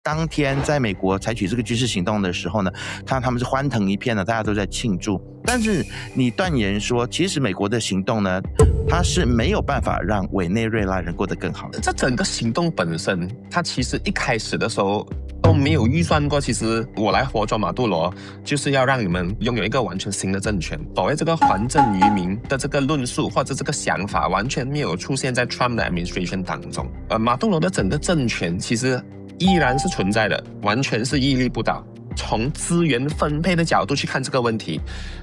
当天在美国采取这个军事行动的时候呢，看到他们是欢腾一片的，大家都在庆祝。但是你断言说，其实美国的行动呢，它是没有办法让委内瑞拉人过得更好的。这整个行动本身，它其实一开始的时候都没有预算过。其实我来活捉马杜罗，就是要让你们拥有一个完全新的政权。所谓这个还政于民的这个论述或者这个想法，完全没有出现在 Trump 的 administration 当中。马杜罗的整个政权其实依然是存在的，完全是屹立不倒。从资源分配的角度去看这个问题，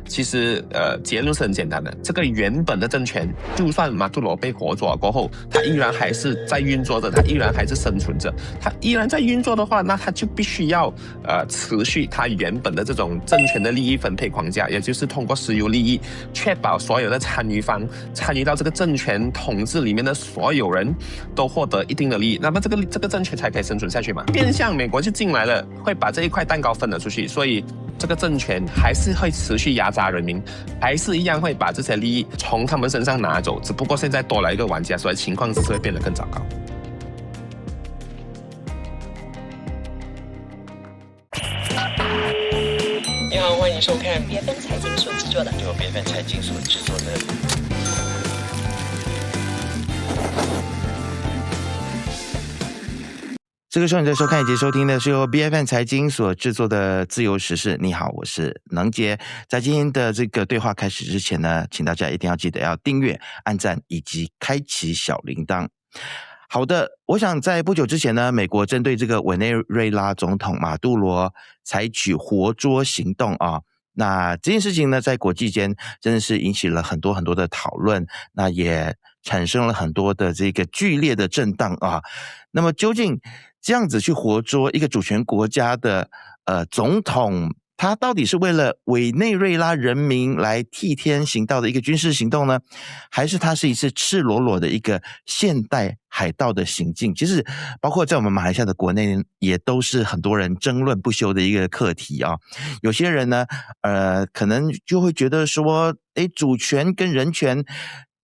其实结论是很简单的。这个原本的政权，就算马杜罗被活捉过后，他依然还是在运作着，他依然还是生存着。他依然在运作的话，那他就必须要持续他原本的这种政权的利益分配框架，也就是通过私有利益，确保所有的参与方参与到这个政权统治里面的所有人都获得一定的利益，那么这个政权才可以生存下去嘛。变相美国就进来了，会把这一块蛋糕分了出去，所以这个政权还是会持续压榨人民，还是一样会把这些利益从他们身上拿走，只不过现在多了一个玩家，所以情况只是会变得更糟糕。你好，欢迎收看BFM财经所制作的由BFM财经所制作的。这个时候你在收看以及收听的是由 BFM 财经所制作的自由时事。你好，我是能杰。在今天的这个对话开始之前呢，请大家一定要记得要订阅、按赞以及开启小铃铛。好的，我想在不久之前呢，美国针对这个委内瑞拉总统马杜罗采取活捉行动啊。那这件事情呢，在国际间真的是引起了很多很多的讨论，那也产生了很多的这个剧烈的震荡啊。那么究竟这样子去活捉一个主权国家的总统，他到底是为了委内瑞拉人民来替天行道的一个军事行动呢，还是他是一次赤裸裸的一个现代海盗的行径？其实包括在我们马来西亚的国内也都是很多人争论不休的一个课题啊。有些人呢可能就会觉得说主权跟人权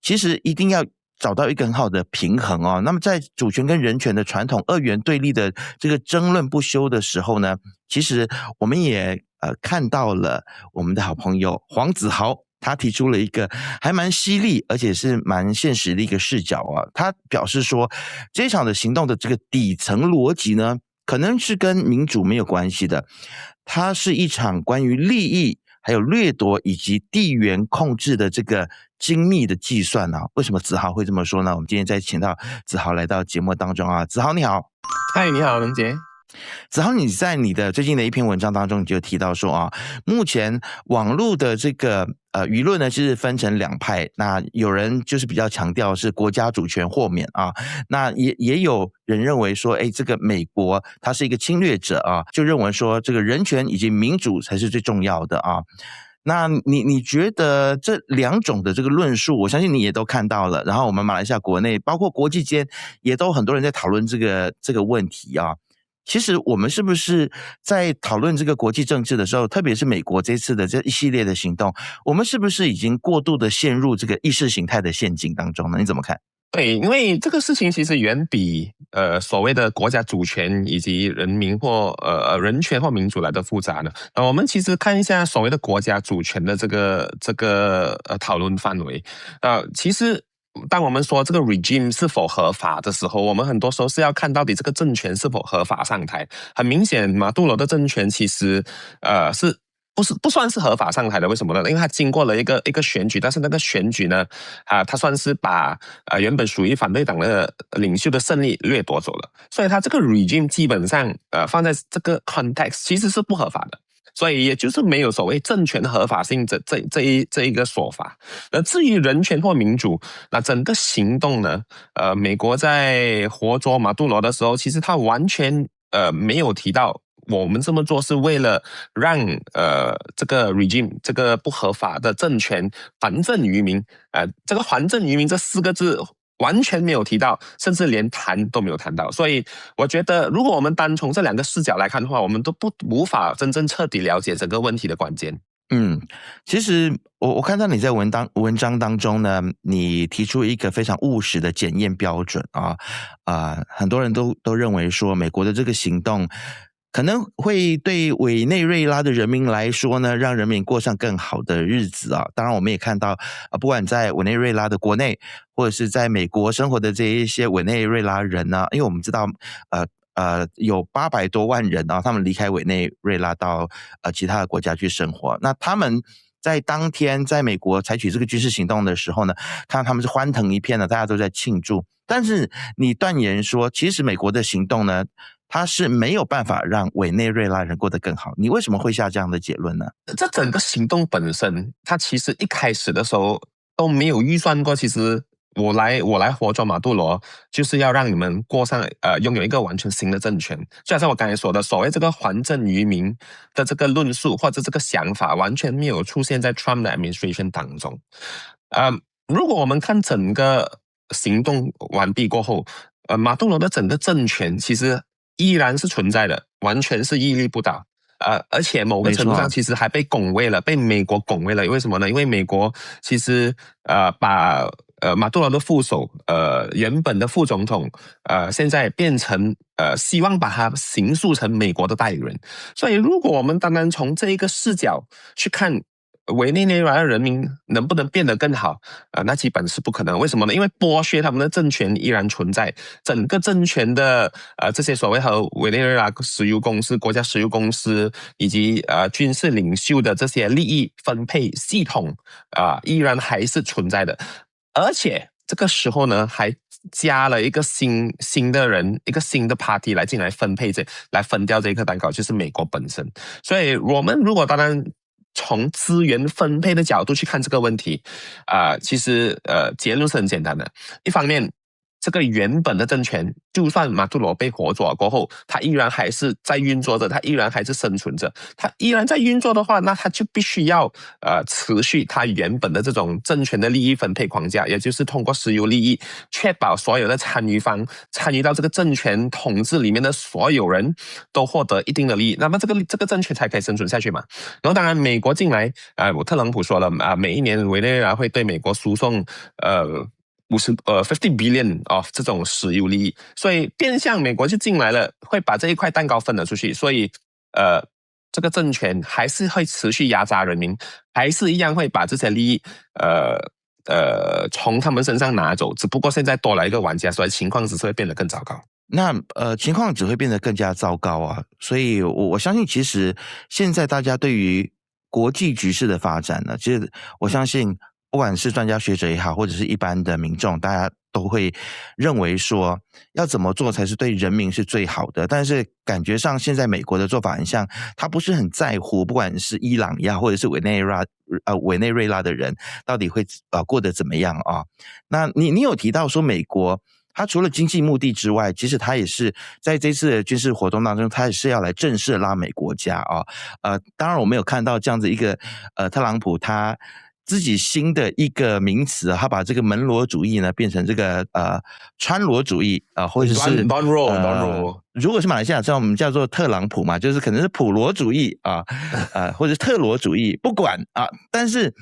其实一定要找到一个很好的平衡哦。那么在主权跟人权的传统二元对立的这个争论不休的时候呢，其实我们也看到了我们的好朋友黄子豪，他提出了一个还蛮犀利而且是蛮现实的一个视角啊。他表示说，这场的行动的这个底层逻辑呢，可能是跟民主没有关系的，它是一场关于利益还有掠夺以及地缘控制的这个精密的计算啊。为什么子豪会这么说呢？我们今天再请到子豪来到节目当中啊。子豪你好。嗨，你好，能杰。子豪，你在你的最近的一篇文章当中，你就提到说啊，目前网络的这个舆论呢，就是分成两派。那有人就是比较强调是国家主权豁免啊，那也有人认为说，这个美国它是一个侵略者啊，就认为说这个人权以及民主才是最重要的啊。那你觉得这两种的这个论述，我相信你也都看到了，然后我们马来西亚国内包括国际间也都很多人在讨论这个问题啊。其实我们是不是在讨论这个国际政治的时候，特别是美国这次的这一系列的行动，我们是不是已经过度的陷入这个意识形态的陷阱当中呢？你怎么看？对，因为这个事情其实远比所谓的国家主权以及人民或人权或民主来的复杂的。我们其实看一下所谓的国家主权的这个讨论范围。其实当我们说这个 regime 是否合法的时候，我们很多时候是要看到底这个政权是否合法上台。很明显，马杜罗的政权其实是不算是合法上台的。为什么呢？因为他经过了一个选举，但是那个选举呢，他算是把原本属于反对党的领袖的胜利掠夺走了，所以他这个 regime 基本上放在这个 context 其实是不合法的。所以也就是没有所谓政权合法性这一个说法。至于人权或民主，那整个行动呢，美国在活捉马杜罗的时候，其实他完全没有提到我们这么做是为了让这个 regime 这个不合法的政权还政于民。这个还政于民这4个字完全没有提到，甚至连谈都没有谈到。所以我觉得如果我们单从这两个视角来看的话，我们都无法真正彻底了解整个问题的关键。其实我看到你在文章当中呢，你提出一个非常务实的检验标准很多人都认为说，美国的这个行动可能会对委内瑞拉的人民来说呢，让人民过上更好的日子啊。当然，我们也看到不管在委内瑞拉的国内，或者是在美国生活的这一些委内瑞拉人呢，因为我们知道有800多万人他们离开委内瑞拉到其他的国家去生活。那他们在当天在美国采取这个军事行动的时候呢，看到他们是欢腾一片的，大家都在庆祝。但是你断言说，其实美国的行动呢，它是没有办法让委内瑞拉人过得更好。你为什么会下这样的结论呢？这整个行动本身，它其实一开始的时候都没有预算过，其实我来活捉马杜罗，就是要让你们过上拥有一个完全新的政权。就好像我刚才说的，所谓这个还政于民的这个论述或者这个想法，完全没有出现在 Trump 的 administration 当中。如果我们看整个行动完毕过后，马杜罗的整个政权其实依然是存在的，完全是屹立不倒。而且某个程度上其实还被拱卫了，被美国拱卫了。为什么呢？因为美国其实把马杜罗的副手原本的副总统现在变成希望把他形塑成美国的代理人。所以如果我们单单从这一个视角去看委内瑞拉的人民能不能变得更好那基本是不可能。为什么呢？因为剥削他们的政权依然存在，整个政权的这些所谓和委内瑞拉石油公司、国家石油公司以及军事领袖的这些利益分配系统依然还是存在的。而且这个时候呢，还加了一个新的人，一个新的 party 来进来分配来分掉这颗蛋糕，就是美国本身。所以我们如果当然从资源分配的角度去看这个问题其实结论是很简单的。一方面，这个原本的政权，就算马杜罗被活捉过后，他依然还是在运作着，他依然还是生存着。他依然在运作的话，那他就必须要持续他原本的这种政权的利益分配框架，也就是通过石油利益，确保所有的参与方参与到这个政权统治里面的所有人都获得一定的利益，那么这个政权才可以生存下去嘛。然后当然美国进来特朗普说了每一年委内瑞拉会对美国输送50 billion of 这种石油利益，所以变相美国就进来了，会把这一块蛋糕分了出去。所以这个政权还是会持续压榨人民，还是一样会把这些利益从他们身上拿走，只不过现在多了一个玩家，所以情况只是会变得更糟糕。那情况只会变得更加糟糕啊！所以我相信，其实现在大家对于国际局势的发展呢，其实我相信，不管是专家学者也好，或者是一般的民众，大家都会认为说，要怎么做才是对人民是最好的。但是感觉上，现在美国的做法很像，他不是很在乎，不管是伊朗呀，或者是委内瑞拉的人，到底会过得怎么样啊？那你有提到说，美国他除了经济目的之外，其实他也是在这次的军事活动当中，他也是要来正式拉美国家当然我们有看到这样子一个特朗普他自己新的一个名词他把这个门罗主义呢变成这个川罗主义或者是 Don roll 如果是马来西亚我们叫做特朗普嘛，就是可能是普罗主义或者特罗主义，不管但是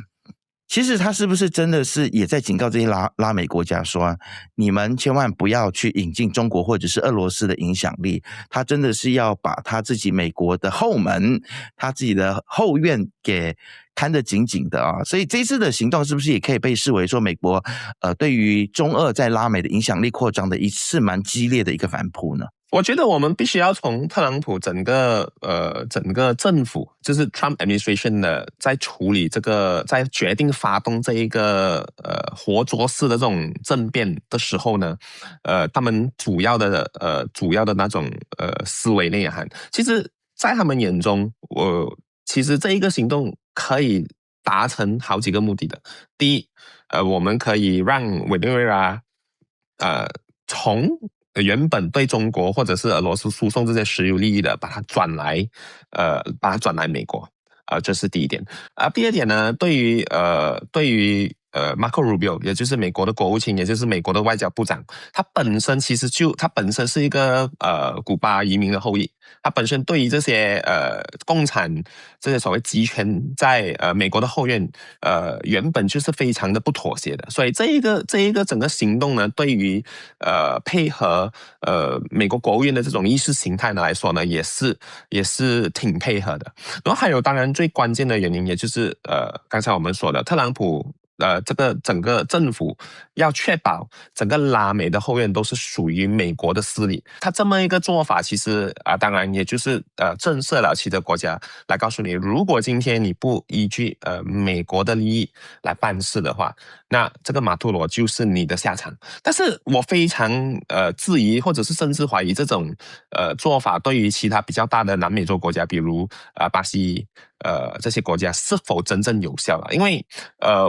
其实他是不是真的是也在警告这些拉美国家说，你们千万不要去引进中国或者是俄罗斯的影响力，他真的是要把他自己美国的后门，他自己的后院给看得紧紧的所以这次的行动是不是也可以被视为说美国对于中俄在拉美的影响力扩张的一次蛮激烈的一个反扑呢？我觉得我们必须要从特朗普整个政府，就是 Trump administration 的在处理这个，在决定发动这一个活捉式的这种政变的时候呢，他们主要的那种思维内涵，其实在他们眼中，其实这一个行动可以达成好几个目的的。第一，我们可以让委内瑞拉从原本对中国或者是俄罗斯输送这些石油利益的，把它转来美国这是第一点第二点呢，对于 Marco Rubio， 也就是美国的国务卿，也就是美国的外交部长，他本身是一个古巴移民的后裔，他本身对于这些共产这些所谓集权在美国的后院原本就是非常的不妥协的，所以这一个整个行动呢，对于配合美国国务院的这种意识形态呢来说呢，也是挺配合的。然后还有当然最关键的原因，也就是刚才我们说的特朗普。这个整个政府要确保整个拉美的后院都是属于美国的势力，他这么一个做法，其实当然也就是震慑了其他国家，来告诉你，如果今天你不依据美国的利益来办事的话，那这个马杜罗就是你的下场。但是我非常质疑，或者是甚至怀疑这种做法对于其他比较大的南美洲国家，比如巴西。这些国家是否真正有效了？因为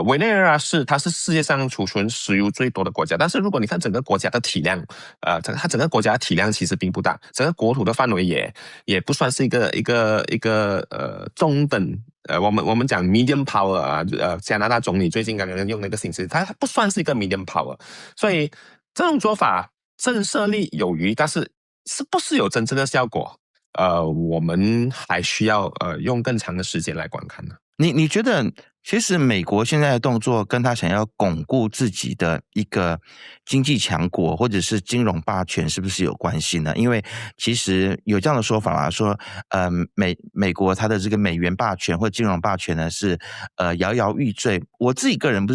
委内瑞拉它是世界上储存石油最多的国家，但是如果你看整个国家的体量，它整个国家的体量其实并不大，整个国土的范围也不算是一个中等。我们讲 medium power 啊，加拿大总理最近刚刚用那个形式，它不算是一个 medium power， 所以这种做法震慑力有余，但是是不是有真正的效果？我们还需要用更长的时间来观看呢。你觉得，其实美国现在的动作跟他想要巩固自己的一个经济强国或者是金融霸权是不是有关系呢？因为其实有这样的说法啦，说美国它的这个美元霸权或金融霸权呢是摇摇欲坠。我自己个人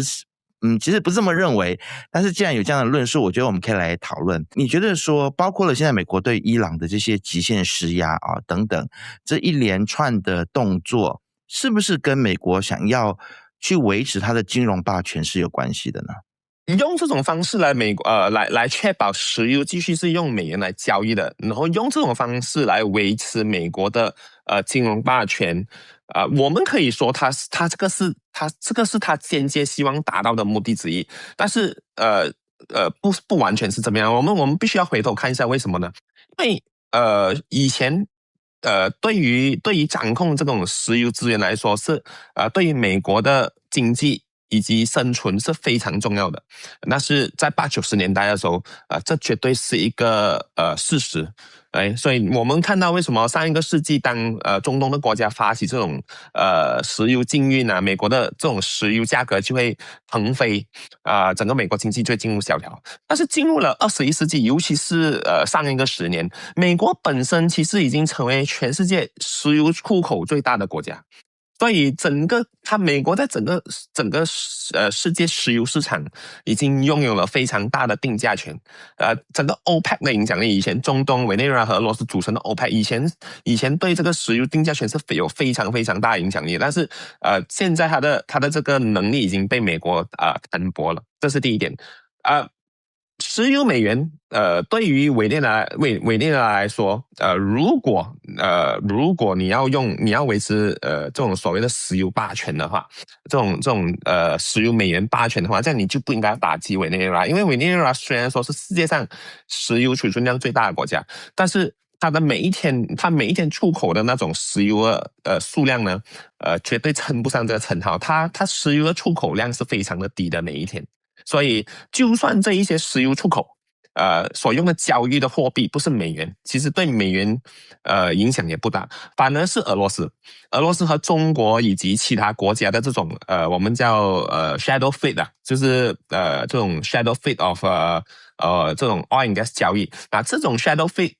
其实不是这么认为，但是既然有这样的论述，我觉得我们可以来讨论。你觉得说，包括了现在美国对伊朗的这些极限施压啊等等，这一连串的动作，是不是跟美国想要去维持它的金融霸权是有关系的呢？用这种方式来确保石油继续是用美元来交易的，然后用这种方式来维持美国的金融霸权，我们可以说这个是他间接希望达到的目的之一，但是不完全是这么样，我们必须要回头看一下为什么呢？因为以前对于掌控这种石油资源来说是对于美国的经济以及生存是非常重要的。那是在80、90年代的时候，这绝对是一个事实。所以我们看到为什么上一个世纪当中东的国家发起这种石油禁运啊，美国的这种石油价格就会腾飞整个美国经济就会进入萧条。但是进入了21世纪，尤其是上一个10年，美国本身其实已经成为全世界石油出口最大的国家。所以美国在整个世界石油市场已经拥有了非常大的定价权。整个 OPEC 的影响力，以前中东、委内瑞拉和俄罗斯组成的 OPEC， 以前对这个石油定价权是有非常非常大的影响力。但是现在它的这个能力已经被美国摊薄了，这是第一点。石油美元对于委内瑞拉来说，如果你要维持这种所谓的石油霸权的话，这种石油美元霸权的话，这样你就不应该打击委内瑞拉，因为委内瑞拉虽然说是世界上石油储存量最大的国家，但是它每一天出口的那种石油的数量呢，绝对称不上这个称号。它石油的出口量是非常的低的每一天。所以就算这一些石油出口所用的交易的货币不是美元，其实对美元影响也不大，反而是俄罗斯和中国以及其他国家的这种我们叫shadow fleet 就是这种 shadow fleet of 这种 oil and gas 交易，那这种 shadow fleet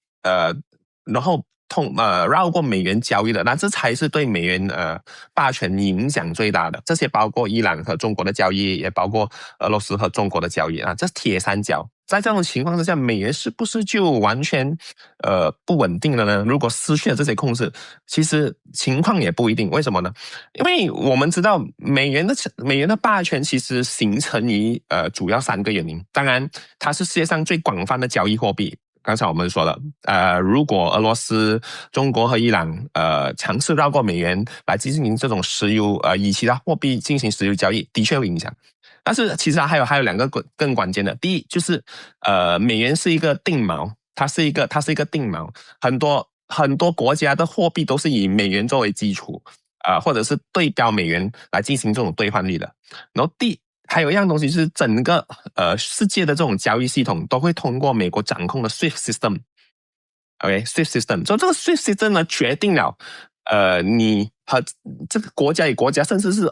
然后绕过美元交易的，那这才是对美元霸权影响最大的。这些包括伊朗和中国的交易，也包括俄罗斯和中国的交易啊，这铁三角。在这种情况之下，美元是不是就完全不稳定了呢？如果失去了这些控制，其实情况也不一定。为什么呢？因为我们知道美元的霸权其实形成于主要3个原因。当然，它是世界上最广泛的交易货币。刚才我们说了，如果俄罗斯、中国和伊朗尝试绕过美元来进行这种石油以其他货币进行石油交易，的确会影响。但是其实还有2个更关键的，第一就是美元是一个定锚，它是一个定锚，很多国家的货币都是以美元作为基础或者是对标美元来进行这种兑换率的。然后还有一样东西是整个世界的这种交易系统都会通过美国掌控的 SWIFT system。OK，SWIFT system， 所以这个 SWIFT system 呢，决定了你和这个国家与国家，甚至是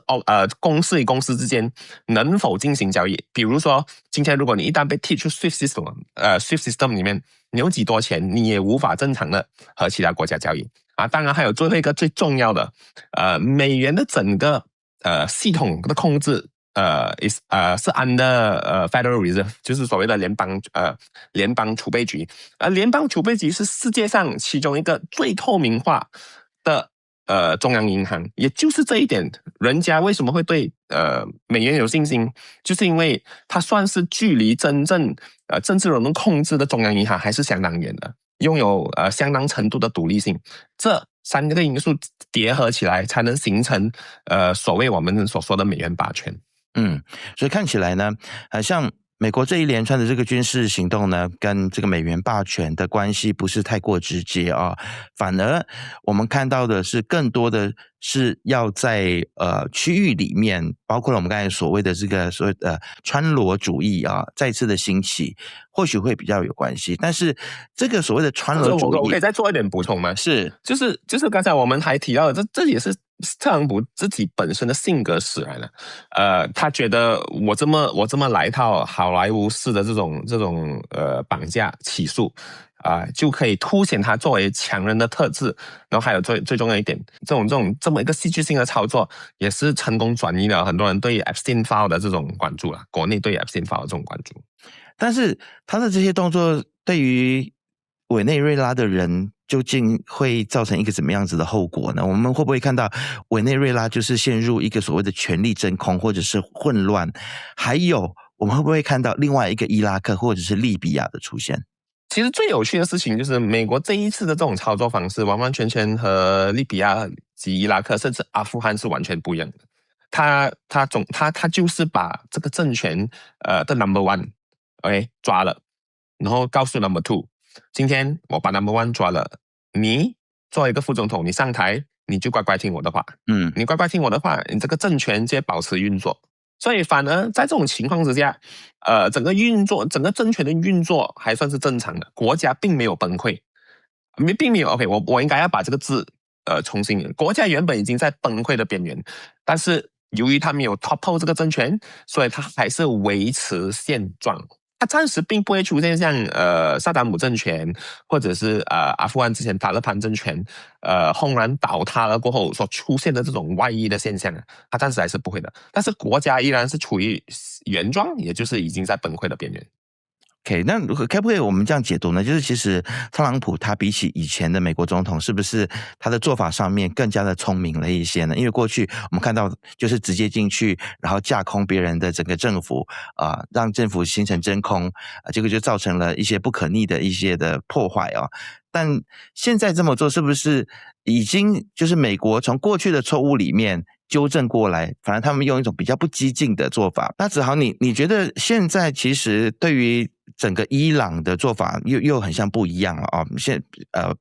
公司与公司之间能否进行交易。比如说，今天如果你一旦被踢出 SWIFT system 里面，你有几多钱，你也无法正常的和其他国家交易啊。当然还有最后一个最重要的，美元的整个系统的控制。是 under Federal Reserve， 就是所谓的联邦储备局。联邦储备局是世界上其中一个最透明化的中央银行，也就是这一点，人家为什么会对美元有信心，就是因为它算是距离真正政治人物控制的中央银行还是相当远的，拥有相当程度的独立性。这三个因素叠合起来，才能形成所谓我们所说的美元霸权。所以看起来呢，像美国这一连串的这个军事行动呢，跟这个美元霸权的关系不是太过直接啊，反而我们看到的是更多的是要在区域里面，包括了我们刚才所谓的这个所谓的川罗主义啊，再次的兴起，或许会比较有关系。但是这个所谓的川罗主义，我可以再做一点补充吗？就是刚才我们还提到的，这也是特朗普自己本身的性格使然的。他觉得我这么来一套好莱坞式的这种绑架起诉就可以凸显他作为强人的特质。然后还有最重要一点，这么一个戏剧性的操作，也是成功转移了很多人对 Epstein File 的这种关注了，国内对 Epstein File 的这种关注。但是他的这些动作对于委内瑞拉的人究竟会造成一个怎么样子的后果呢？我们会不会看到委内瑞拉就是陷入一个所谓的权力真空或者是混乱？还有我们会不会看到另外一个伊拉克或者是利比亚的出现？其实最有趣的事情就是美国这一次的这种操作方式完完全全和利比亚及伊拉克甚至阿富汗是完全不一样的。他就是把这个政权的 number one OK 抓了，然后告诉 number two， 今天我把 number one 抓了，你作为一个副总统，你上台你就乖乖听我的话，你乖乖听我的话，你这个政权就保持运作。所以反而在这种情况之下，整个政权的运作还算是正常的，国家并没有崩溃，并没有 OK， 我应该要把这个字重新，国家原本已经在崩溃的边缘，但是由于他没有 topple 这个政权，所以他还是维持现状。它暂时并不会出现像萨达姆政权或者是阿富汗之前塔利班政权轰然倒塌了过后所出现的这种外溢的现象，它暂时还是不会的。但是国家依然是处于原状，也就是已经在崩溃的边缘。OK， 那可不可以我们这样解读呢？就是其实特朗普他比起以前的美国总统，是不是他的做法上面更加的聪明了一些呢？因为过去我们看到就是直接进去，然后架空别人的整个政府让政府形成真空结果就造成了一些不可逆的一些的破坏但现在这么做是不是已经就是美国从过去的错误里面纠正过来，反而他们用一种比较不激进的做法？那子豪你觉得现在其实对于整个伊朗的做法又很像不一样了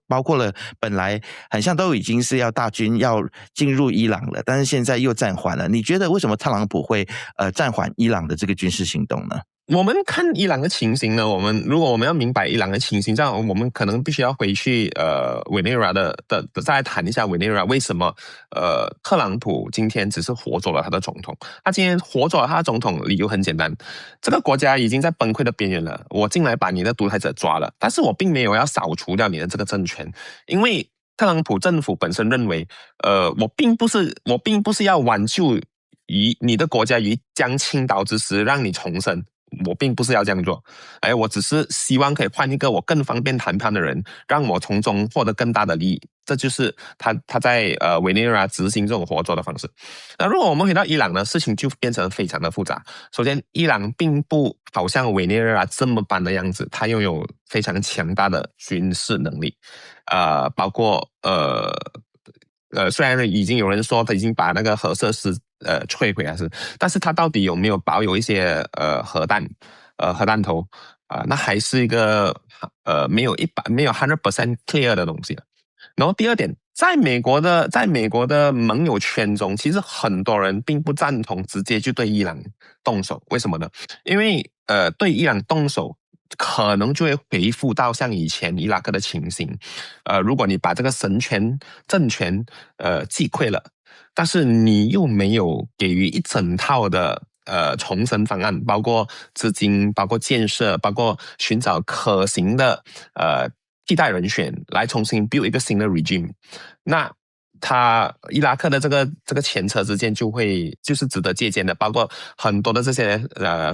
包括了本来很像都已经是要大军要进入伊朗了，但是现在又暂缓了。你觉得为什么特朗普会暂缓伊朗的这个军事行动呢？我们看伊朗的情形呢，如果我们要明白伊朗的情形，这样我们可能必须要回去委内瑞拉的再来谈一下委内瑞拉为什么特朗普今天只是活捉了他的总统。他今天活捉了他的总统，理由很简单，这个国家已经在崩溃的边缘了，我进来把你的独裁者抓了，但是我并没有要扫除掉你的这个政权，因为特朗普政府本身认为我并不是要挽救于你的国家于将倾倒之时让你重生，我并不是要这样做，我只是希望可以换一个我更方便谈判的人，让我从中获得更大的利益。这就是他在委内瑞拉执行这种活捉的方式。那如果我们回到伊朗呢，事情就变成非常的复杂。首先，伊朗并不好像委内瑞拉这么般的样子，它拥有非常强大的军事能力，包括虽然已经有人说他已经把那个核设施摧毁了，但是他到底有没有保有一些核弹头那还是一个没有 100% clear 的东西。然后第二点，在美国的盟友圈中，其实很多人并不赞同直接就对伊朗动手，为什么呢？因为对伊朗动手，可能就会回复到像以前伊拉克的情形。如果你把这个政权击溃了，但是你又没有给予一整套的重生方案，包括资金，包括建设，包括寻找可行的替代人选来重新 build 一个新的 regime， 那伊拉克的这个前车之鉴就是值得借鉴的，包括很多的这些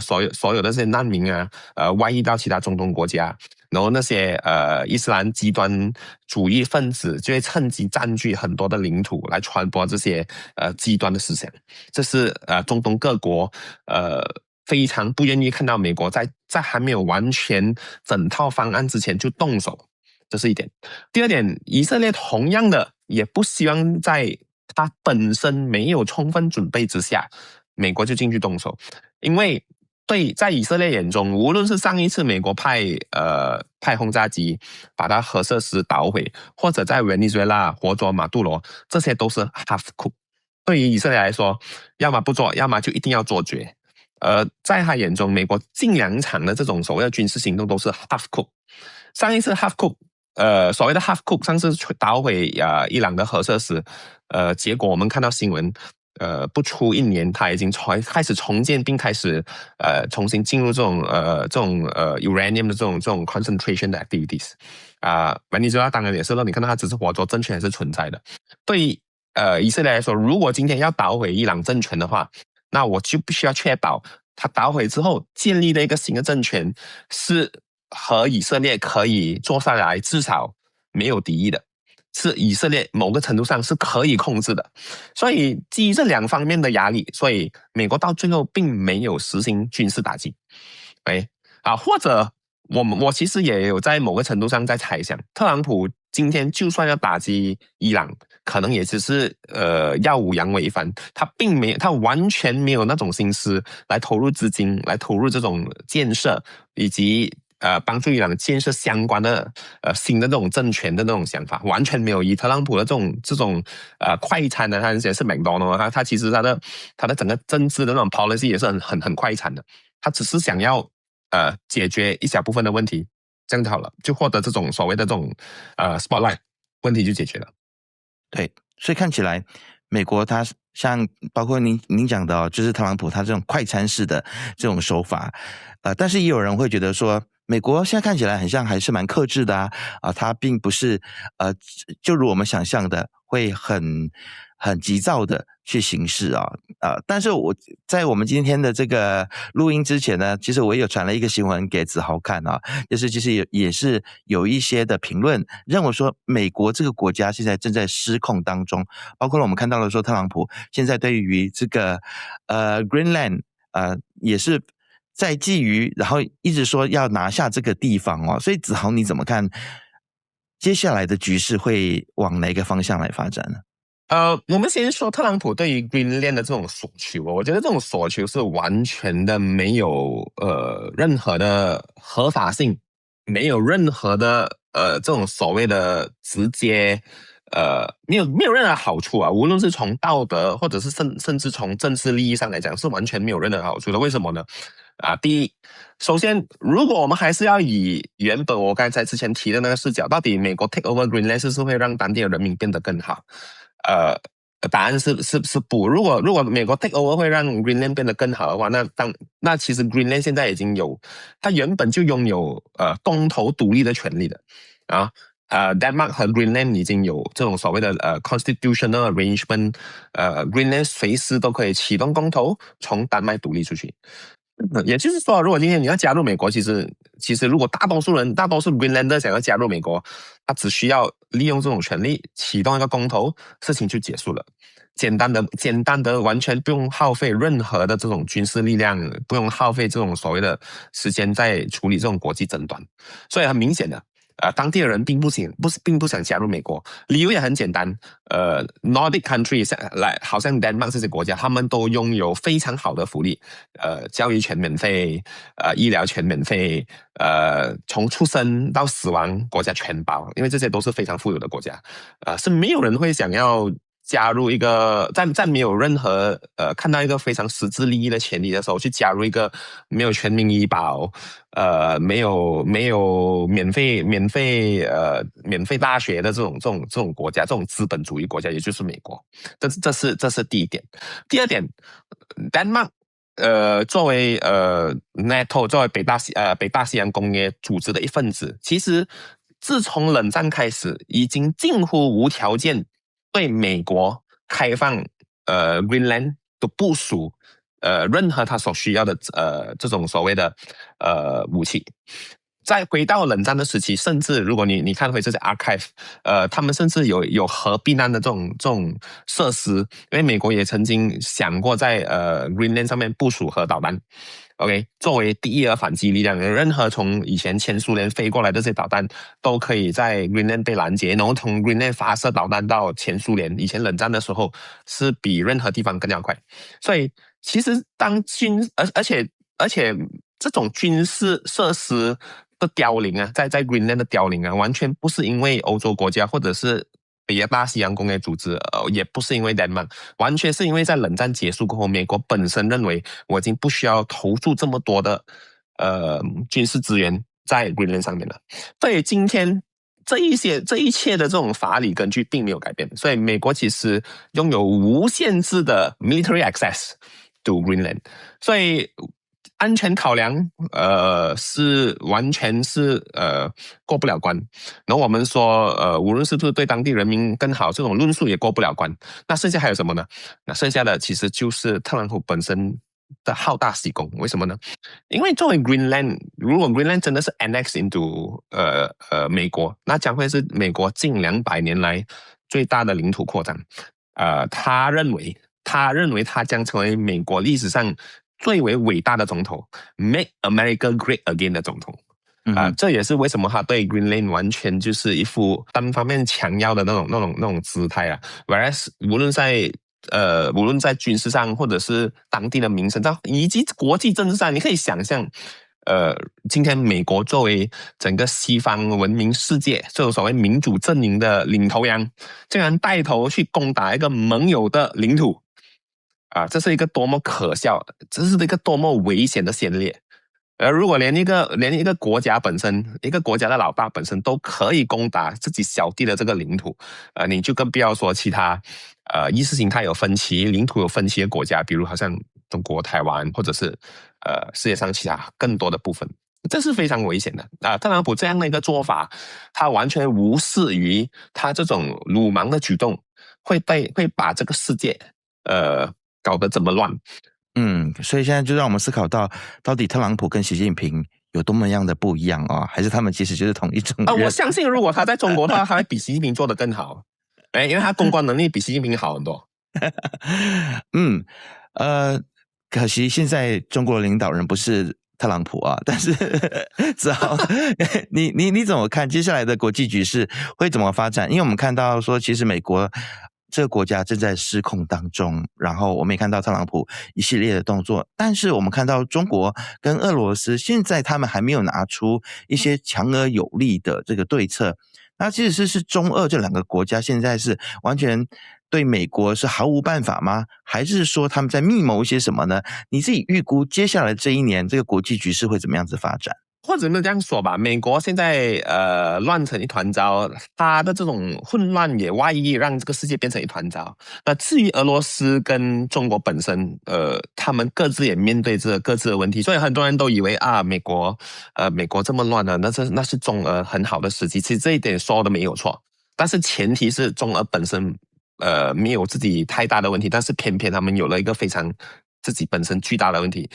所有的这些难民啊，外溢到其他中东国家，然后那些伊斯兰极端主义分子就会趁机占据很多的领土来传播这些极端的思想，这是中东各国非常不愿意看到美国在还没有完全整套方案之前就动手。这是一点。第二点，以色列同样的也不希望在他本身没有充分准备之下，美国就进去动手，因为在以色列眼中，无论是上一次美国派轰炸机把他核设施捣毁，或者在委内瑞拉活捉马杜罗，这些都是 half cook。对于以色列来说，要么不做，要么就一定要做绝。在他眼中，美国近2场的这种所谓的军事行动都是 half cook。上一次 half cook。所谓的 half cook， 上次捣毁伊朗的核设施，结果我们看到新闻，不出1年，他已经开始重建，并开始重新进入这种 uranium 的这种 concentration 的 activities。委内瑞拉当然也是了，你看到他只是活捉政权还是存在的。对于以色列来说，如果今天要捣毁伊朗政权的话，那我就必须要确保他捣毁之后建立的一个新的政权是和以色列可以坐下来至少没有敌意的，是以色列某个程度上是可以控制的。所以基于这2方面的压力，所以美国到最后并没有实行军事打击。或者我其实也有在某个程度上在猜想，特朗普今天就算要打击伊朗，可能也只是耀武扬威一番，他完全没有那种心思来投入资金，来投入这种建设以及帮助伊朗建设相关的新的这种政权的那种想法，完全没有。以特朗普的这种快餐的，他也是 McDonald， 他其实他的整个政治的那种 policy 也是很快餐的，他只是想要解决一小部分的问题，这样就好了，就获得这种所谓的这种spotlight， 问题就解决了。对，所以看起来美国它像包括您讲的就是特朗普他这种快餐式的这种手法，但是也有人会觉得说，美国现在看起来很像还是蛮克制的它并不是就如我们想象的会很急躁的去行事但是在我们今天的这个录音之前呢，其实我也有传了一个新闻给子豪看就是其实也是有一些的评论认为说，美国这个国家现在正在失控当中，包括了我们看到了说，特朗普现在对于这个Greenland也是在觊觎，然后一直说要拿下这个地方所以子豪你怎么看接下来的局势会往哪个方向来发展呢？我们先说特朗普对于 Greenland 的这种索求，我觉得这种索求是完全的没有任何的合法性，没有任何的这种所谓的直接没有任何好处无论是从道德或者是甚至从政治利益上来讲，是完全没有任何好处的。为什么呢？第一，首先，如果我们还是要以原本我刚才之前提的那个视角，到底美国 take over Greenland 是不是会让当地的人民变得更好？答案是不。如果美国 take over 会让 Greenland 变得更好的话，那其实 Greenland 现在已经有，它原本就拥有公投独立的权利的Denmark 和 Greenland 已经有这种所谓的constitutional arrangement， Greenland 随时都可以启动公投，从丹麦独立出去。也就是说，如果今天你要加入美国，其实如果大多数 Greenlander 想要加入美国，他只需要利用这种权利启动一个公投，事情就结束了。简单的，完全不用耗费任何的这种军事力量，不用耗费这种所谓的时间在处理这种国际争端。所以很明显的当地的人并不想加入美国，理由也很简单。Nordic country 好像 Denmark 这些国家，他们都拥有非常好的福利，教育权免费，医疗权免费，从出生到死亡国家全包，因为这些都是非常富有的国家，是没有人会想要加入一个在没有任何看到一个非常实质利益的前提的时候，去加入一个没有全民医保，没有免费大学的这种国家，这种资本主义国家，也就是美国。这是第一点。第二点 ，Denmark 作为NATO 作为北大西洋公约组织的一份子，其实自从冷战开始，已经近乎无条件对美国开放Greenland 的部署任何他所需要的这种所谓的武器。再回到冷战的时期，甚至如果你看回这些 archive， 他们甚至有核避难的这种设施，因为美国也曾经想过在Greenland 上面部署核导弹。OK， 作为第一反击力量，任何从以前前苏联飞过来的这些导弹，都可以在 Greenland 被拦截，然后从 Greenland 发射导弹到前苏联。以前冷战的时候，是比任何地方更加快。所以其实而且这种军事设施的凋零啊，在 Greenland 的凋零啊，完全不是因为欧洲国家或者是北大西洋公约组织，也不是因为 Denmark， 完全是因为在冷战结束过后，美国本身认为我已经不需要投注这么多的军事资源在 Greenland 上面了。所以今天这一切的这种法理根据并没有改变，所以美国其实拥有无限制的 military access to Greenland， 所以安全考量是完全是过不了关。然后我们说无论是不是对当地人民更好，这种论述也过不了关。那剩下还有什么呢？那剩下的其实就是特朗普本身的好大喜功。为什么呢？因为作为 Greenland， 如果 Greenland 真的是 annex into 美国，那将会是美国近200年来最大的领土扩张。他认为他将成为美国历史上最为伟大的总统 ，Make America Great Again 的总统。这也是为什么他对 Greenland 完全就是一副单方面强要的那种姿态啊。Whereas 无论在军事上，或者是当地的民生上，以及国际政治上，你可以想象，今天美国作为整个西方文明世界这种所谓民主阵营的领头羊，竟然带头去攻打一个盟友的领土。这是一个多么可笑，这是一个多么危险的先例。如果连一个国家本身，一个国家的老大本身都可以攻打自己小弟的这个领土，你就更不要说其他意识形态有分歧、领土有分歧的国家，比如好像中国台湾，或者是世界上其他更多的部分，这是非常危险的。特朗普这样的一个做法，他完全无视于他这种鲁莽的举动会把这个世界搞得这么乱。所以现在就让我们思考到底特朗普跟习近平有多么样的不一样啊？还是他们其实就是同一种人？我相信如果他在中国的话，他会比习近平做得更好。因为他公关能力比习近平好很多。可惜现在中国的领导人不是特朗普啊，但是子豪，你怎么看接下来的国际局势会怎么发展？因为我们看到说，其实美国这个国家正在失控当中，然后我们也看到特朗普一系列的动作，但是我们看到中国跟俄罗斯现在他们还没有拿出一些强而有力的这个对策。那其实是中俄这两个国家现在是完全对美国是毫无办法吗？还是说他们在密谋一些什么呢？你自己预估接下来这一年这个国际局势会怎么样子发展？或者这样说吧，美国现在乱成一团糟，它的这种混乱也外溢让这个世界变成一团糟。那至于俄罗斯跟中国本身，他们各自也面对着各自的问题，所以很多人都以为美国这么乱了，那是中俄很好的时机。其实这一点说的没有错，但是前提是中俄本身没有自己太大的问题，但是偏偏他们有了一个非常自己本身巨大的问题。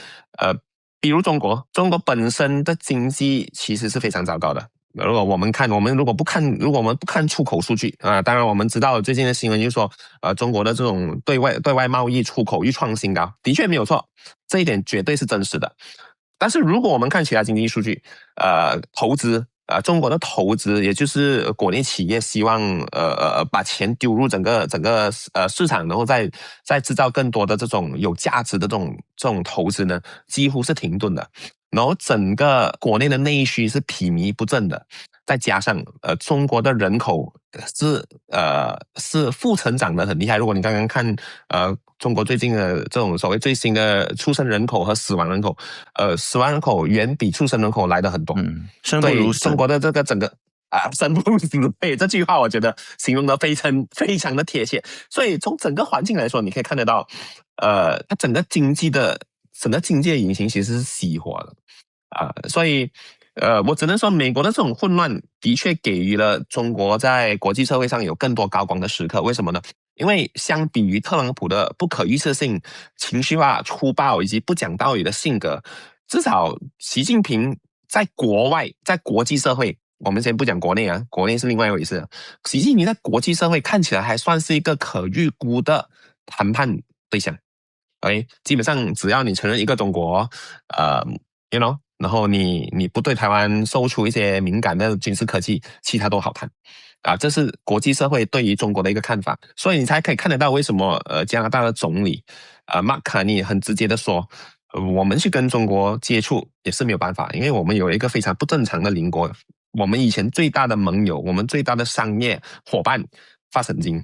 比如中国本身的经济其实是非常糟糕的。如果我们不看出口数据当然我们知道最近的新闻就是说，中国的这种对外贸易出口愈创新高，的确没有错，这一点绝对是真实的。但是如果我们看其他经济数据，投资中国的投资，也就是国内企业希望把钱丢入整个市场，然后再制造更多的这种有价值的这种投资呢，几乎是停顿的。然后整个国内的内需是疲靡不振的，再加上中国的人口是负成长的很厉害。如果你刚刚看中国最近的这种所谓最新的出生人口和死亡人口，死亡人口远比出生人口来的很多。生不如死。中国的这个整个生不如死，对，这句话我觉得形容的非常的贴切。所以从整个环境来说，你可以看得到，它整个经济的引擎其实是熄火的所以我只能说美国的这种混乱的确给予了中国在国际社会上有更多高光的时刻。为什么呢？因为相比于特朗普的不可预测性、情绪化、粗暴以及不讲道理的性格，至少习近平在国外，在国际社会，我们先不讲国内国内是另外一回事。习近平在国际社会看起来还算是一个可预估的谈判对象。OK， 基本上只要你承认一个中国，you know， 然后你不对台湾售出一些敏感的军事科技，其他都好谈。这是国际社会对于中国的一个看法，所以你才可以看得到为什么加拿大的总理马卡尼很直接的说，我们去跟中国接触也是没有办法，因为我们有一个非常不正常的邻国，我们以前最大的盟友，我们最大的商业伙伴发神经。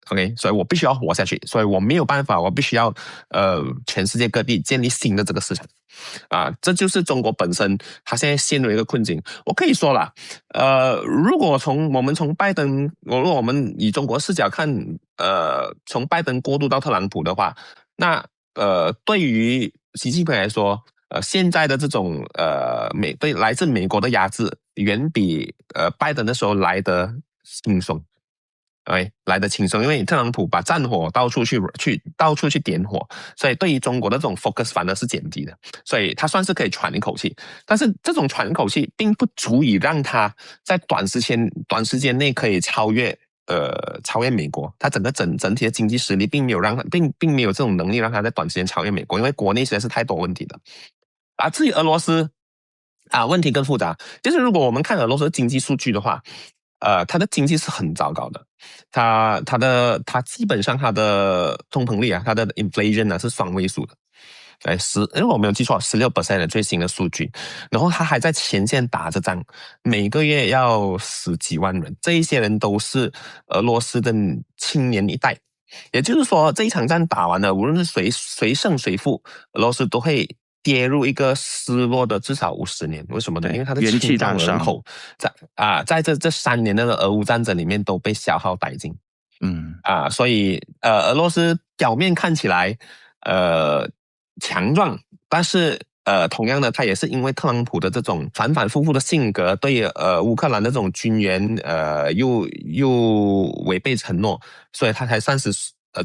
OK， 所以我必须要活下去，所以我没有办法，我必须要全世界各地建立新的这个市场这就是中国本身它现在陷入一个困境。我可以说啦，如果我们以中国视角看，从拜登过渡到特朗普的话，那对于习近平来说，现在的这种来自美国的压制远比拜登的时候来得轻松。来得轻松，因为特朗普把战火到处去点火，所以对于中国的这种 focus 反而是减低的，所以他算是可以喘一口气。但是这种喘一口气并不足以让他在短时间内可以超越美国。他整体的经济实力并没有这种能力让他在短时间超越美国，因为国内实在是太多问题了。至于俄罗斯问题更复杂，就是如果我们看俄罗斯的经济数据的话，它的经济是很糟糕的，它基本上它的通膨率它的 inflation 是双位数的，如果我没有记错 16% 的最新的数据，然后它还在前线打着仗，每个月要10几万人，这一些人都是俄罗斯的青年一代，也就是说这一场战打完了，无论是谁胜谁负，俄罗斯都会跌入一个失落的至少50年。为什么呢？因为它的青壮人口在这3年的俄乌战争里面都被消耗殆尽。所以俄罗斯表面看起来强壮，但是同样的，他也是因为特朗普的这种反反复复的性格，对乌克兰的这种军援又违背承诺，所以他才算是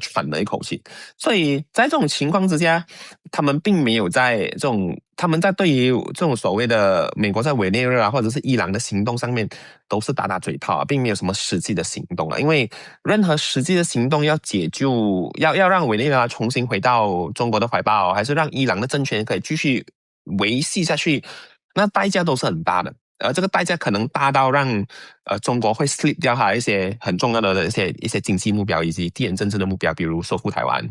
喘了一口气。所以在这种情况之下，他们并没有他们在对于这种所谓的美国在委内瑞拉或者是伊朗的行动上面都是打嘴炮并没有什么实际的行动因为任何实际的行动要解救要让委内瑞拉重新回到中国的怀抱，还是让伊朗的政权可以继续维系下去，那代价都是很大的。这个代价可能大到让中国会 slip 掉它一些很重要的一些经济目标以及地缘政治的目标，比如收复台湾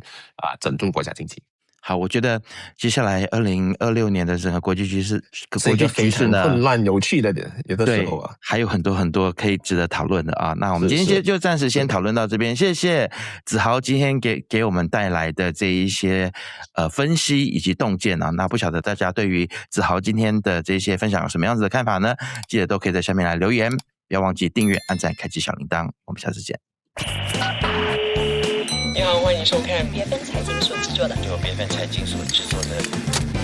整顿国家经济。好，我觉得接下来2026年的整个国际局势呢，混乱有趣的有的时候还有很多很多可以值得讨论的那我们今天就暂时先讨论到这边，谢谢子豪今天给我们带来的这一些分析以及洞见那不晓得大家对于子豪今天的这些分享有什么样子的看法呢？记得都可以在下面来留言，不要忘记订阅、按赞、开启小铃铛，我们下次见。你好，欢迎收看BFM财经所制作的